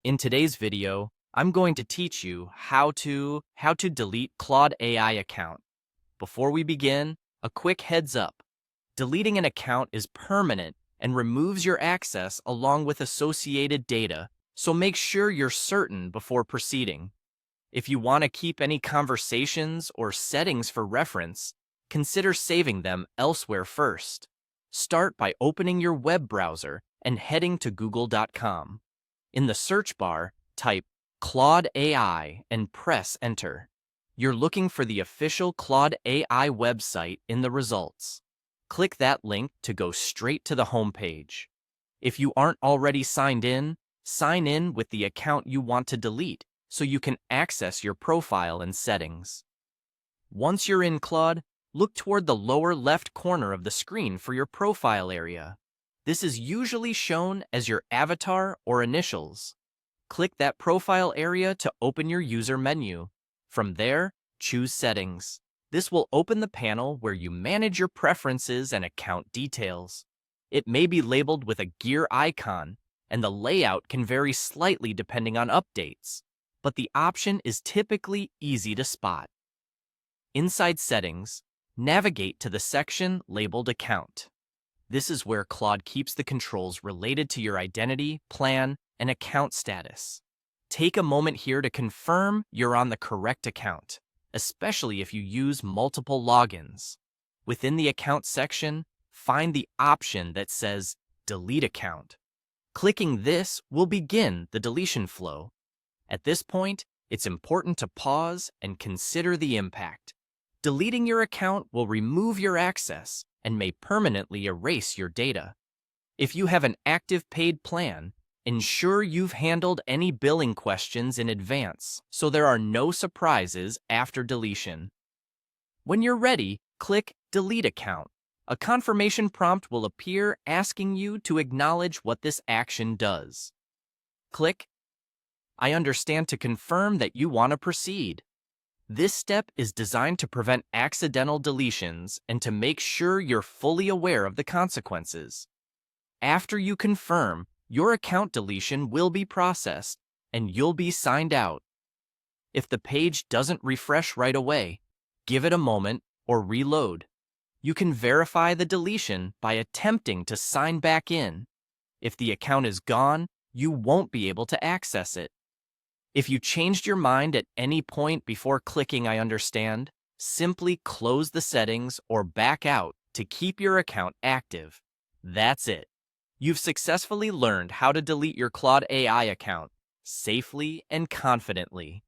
In today's video, I'm going to teach you how to delete Claude AI account. Before we begin, a quick heads up. Deleting an account is permanent and removes your access along with associated data, so make sure you're certain before proceeding. If you want to keep any conversations or settings for reference, consider saving them elsewhere first. Start by opening your web browser and heading to google.com. In the search bar, type Claude AI and press Enter. You're looking for the official Claude AI website in the results. Click that link to go straight to the homepage. If you aren't already signed in, sign in with the account you want to delete so you can access your profile and settings. Once you're in Claude, look toward the lower left corner of the screen for your profile area. This is usually shown as your avatar or initials. Click that profile area to open your user menu. From there, choose Settings. This will open the panel where you manage your preferences and account details. It may be labeled with a gear icon, and the layout can vary slightly depending on updates, but the option is typically easy to spot. Inside Settings, navigate to the section labeled Account. This is where Claude keeps the controls related to your identity, plan, and account status. Take a moment here to confirm you're on the correct account, especially if you use multiple logins. Within the Account section, find the option that says Delete Account. Clicking this will begin the deletion flow. At this point, it's important to pause and consider the impact. Deleting your account will remove your access and may permanently erase your data. If you have an active paid plan, ensure you've handled any billing questions in advance so there are no surprises after deletion. When you're ready, click Delete Account. A confirmation prompt will appear asking you to acknowledge what this action does. Click I understand to confirm that you want to proceed. This step is designed to prevent accidental deletions and to make sure you're fully aware of the consequences. After you confirm, your account deletion will be processed, and you'll be signed out. If the page doesn't refresh right away, give it a moment or reload. You can verify the deletion by attempting to sign back in. If the account is gone, you won't be able to access it. If you changed your mind at any point before clicking I understand, simply close the settings or back out to keep your account active. That's it. You've successfully learned how to delete your Claude AI account safely and confidently.